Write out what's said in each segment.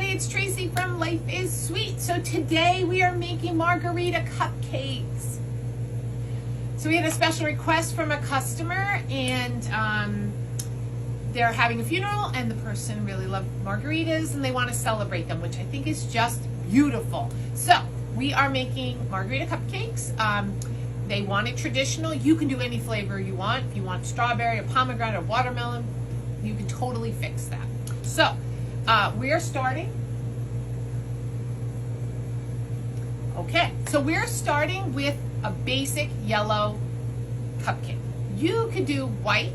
everybody, it's Tracy from Life is Sweet. So today we are making Margarita Cupcakes. So we had a special request from a customer, and they're having a funeral, and the person really loved margaritas and they want to celebrate them, which I think is just beautiful. So we are making Margarita Cupcakes. They want it traditional. You can do any flavor you want. If you want strawberry or pomegranate or watermelon, you can totally fix that. So we are starting. Okay, so we're starting with a basic yellow cupcake. You could do white,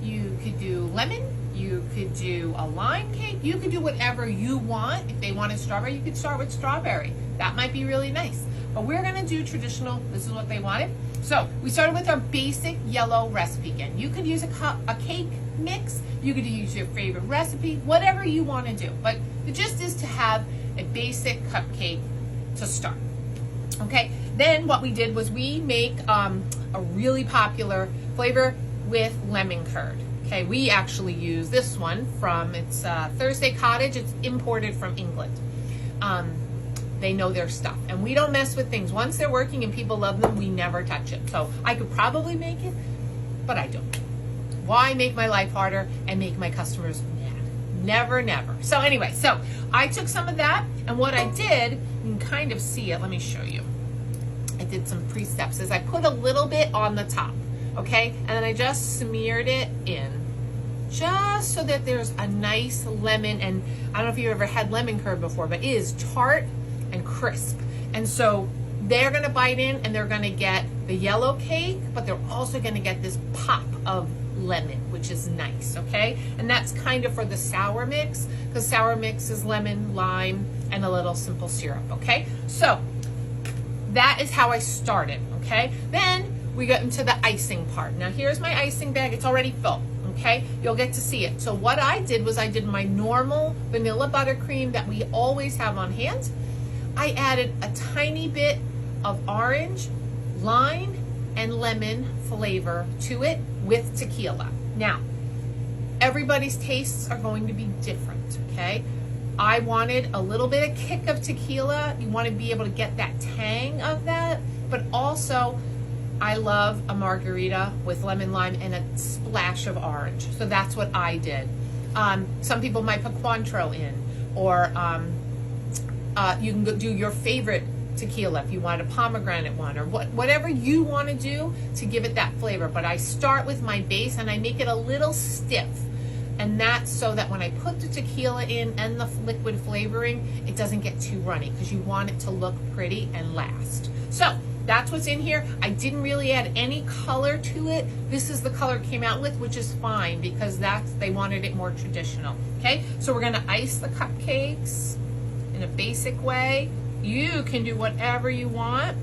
you could do lemon, you could do a lime cake, you could do whatever you want. If they wanted strawberry, you could start with strawberry. That might be really nice. But we're gonna do traditional. This is what they wanted. So we started with our basic yellow recipe again. You could use a cake mix, you could use your favorite recipe, whatever you wanna do. But the gist is to have a basic cupcake to start. Okay, then what we did was we make a really popular flavor with lemon curd. Okay, we actually use this one from, it's Thursday Cottage. It's imported from England. They know their stuff, and we don't mess with things. Once they're working and people love them, we never touch it. So I could probably make it, but I don't. Why make my life harder and make my customers mad? Never, never. So anyway, so I took some of that, and what I did, you can kind of see it. Let me show you. I did some pre-steps. Is I put a little bit on the top, okay? And then I just smeared it in, just so that there's a nice lemon, and I don't know if you've ever had lemon curd before, but it is tart and crisp. And so they're gonna bite in and they're gonna get the yellow cake, but they're also gonna get this pop of lemon, which is nice, okay? And that's kind of for the sour mix, because sour mix is lemon, lime, and a little simple syrup, okay? So that is how I started, okay? Then we got into the icing part. Now here's my icing bag. It's already full, okay? You'll get to see it. So what I did was I did my normal vanilla buttercream that we always have on hand. I added a tiny bit of orange, lime, and lemon flavor to it with tequila. Now, everybody's tastes are going to be different, okay? I wanted a little bit of kick of tequila. You want to be able to get that tang of that, but also I love a margarita with lemon, lime, and a splash of orange. So that's what I did. Some people might put Cointreau in, or you can go do your favorite tequila if you want a pomegranate one, or whatever you want to do to give it that flavor. But I start with my base and I make it a little stiff. And that's so that when I put the tequila in and the liquid flavoring, it doesn't get too runny, because you want it to look pretty and last. So that's what's in here. I didn't really add any color to it. This is the color it came out with, which is fine, because they wanted it more traditional. Okay, so we're gonna ice the cupcakes in a basic way. You can do whatever you want,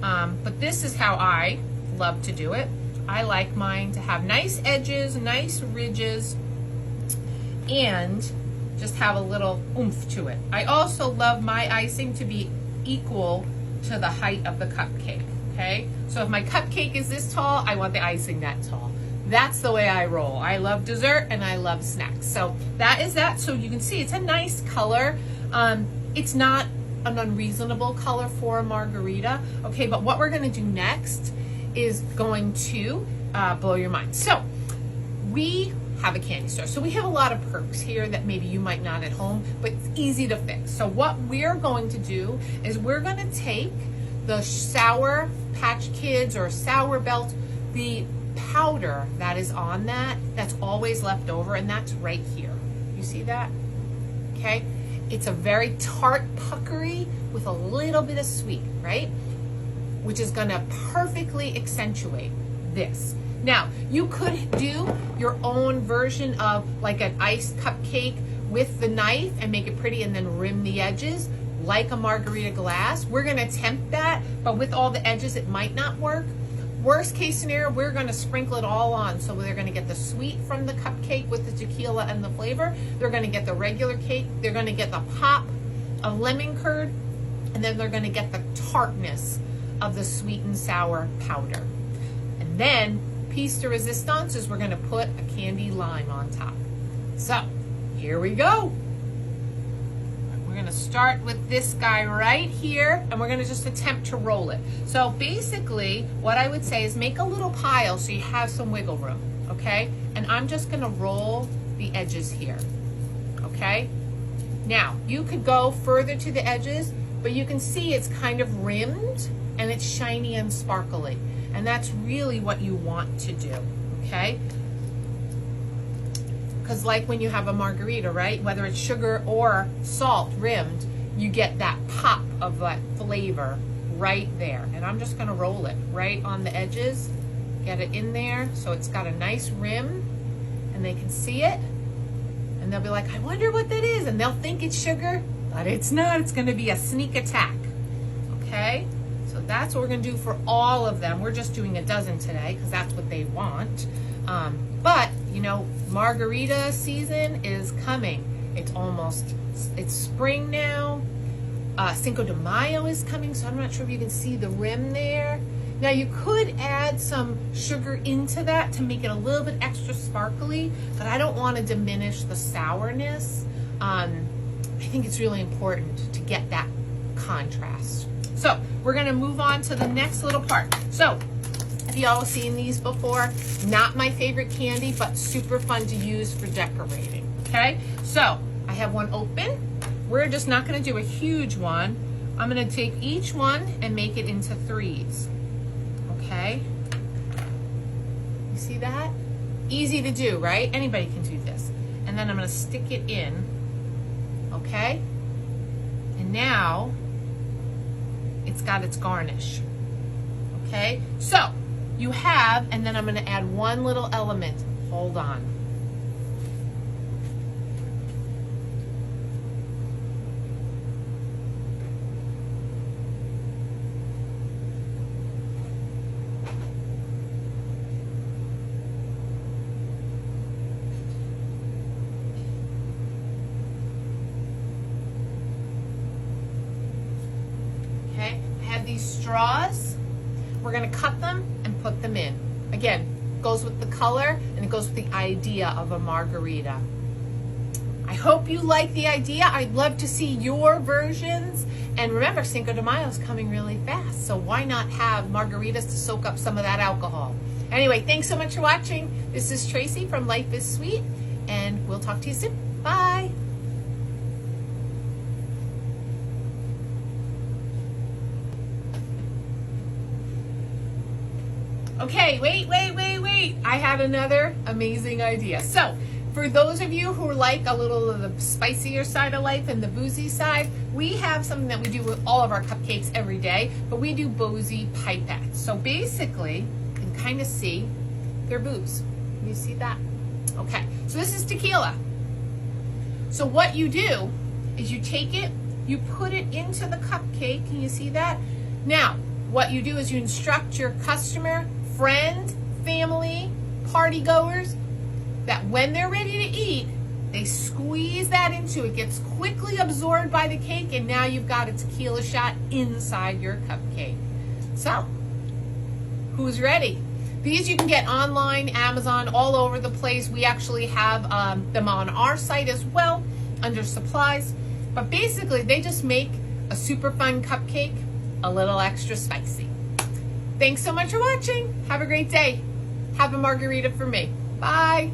but this is how I love to do it. I like mine to have nice edges, nice ridges, and just have a little oomph to it. I also love my icing to be equal to the height of the cupcake, okay? So if my cupcake is this tall, I want the icing that tall. That's the way I roll. I love dessert and I love snacks. So that is that. So you can see it's a nice color. It's not an unreasonable color for a margarita, okay? But what we're gonna do next is going to blow your mind. So we have a candy store. So we have a lot of perks here that maybe you might not at home, but it's easy to fix. So what we're going to do is we're going to take the Sour Patch Kids or Sour Belt, the powder that is on that, that's always left over, and that's right here. You see that? Okay? It's a very tart puckery with a little bit of sweet, right? Which is going to perfectly accentuate this. Now, you could do your own version of like an iced cupcake with the knife and make it pretty and then rim the edges like a margarita glass. We're gonna attempt that, but with all the edges, it might not work. Worst case scenario, we're gonna sprinkle it all on. So they're gonna get the sweet from the cupcake with the tequila and the flavor. They're gonna get the regular cake. They're gonna get the pop of lemon curd, and then they're gonna get the tartness of the sweet and sour powder. And then piece de resistance is we're gonna put a candy lime on top. So here we go. gonna start with this guy right here, and we're gonna just attempt to roll it. So basically, what I would say is make a little pile so you have some wiggle room, okay? And I'm just gonna roll the edges here, okay? Now, you could go further to the edges, but you can see it's kind of rimmed and it's shiny and sparkly. And that's really what you want to do, okay? Because like when you have a margarita, right? Whether it's sugar or salt rimmed, you get that pop of that flavor right there. And I'm just gonna roll it right on the edges, get it in there so it's got a nice rim and they can see it. And they'll be like, I wonder what that is. And they'll think it's sugar, but it's not. It's gonna be a sneak attack, okay? So that's what we're gonna do for all of them. We're just doing a dozen today because that's what they want. But, you know, margarita season is coming. It's spring now. Cinco de Mayo is coming, so I'm not sure if you can see the rim there. Now you could add some sugar into that to make it a little bit extra sparkly, but I don't want to diminish the sourness. I think it's really important to get that contrast. So we're gonna move on to the next little part. So, have y'all seen these before? Not my favorite candy, but super fun to use for decorating, okay? So, I have one open. We're just not gonna do a huge one. I'm gonna take each one and make it into threes, okay? You see that? Easy to do, right? Anybody can do this. And then I'm gonna stick it in, okay? And now, it's got its garnish, okay? So, you have, and then I'm gonna add one little element. Hold on. Okay, I have these straws. We're gonna cut them and put them in. Again, goes with the color and it goes with the idea of a margarita. I hope you like the idea. I'd love to see your versions. And remember, Cinco de Mayo is coming really fast, so why not have margaritas to soak up some of that alcohol? Anyway, thanks so much for watching. This is Tracy from Life is Sweet, and we'll talk to you soon. Bye. Okay, wait. I had another amazing idea. So, for those of you who like a little of the spicier side of life and the boozy side, we have something that we do with all of our cupcakes every day, but we do boozy pipettes. So basically, you can kind of see they're booze. You see that? Okay, so this is tequila. So what you do is you take it, you put it into the cupcake. Can you see that? Now, what you do is you instruct your customer, friend, family, party goers, that when they're ready to eat, they squeeze that into it, gets quickly absorbed by the cake, and now you've got a tequila shot inside your cupcake. So, who's ready? These you can get online, Amazon, all over the place. We actually have them on our site as well, under supplies. But basically, they just make a super fun cupcake a little extra spicy. Thanks so much for watching. Have a great day. Have a margarita for me. Bye.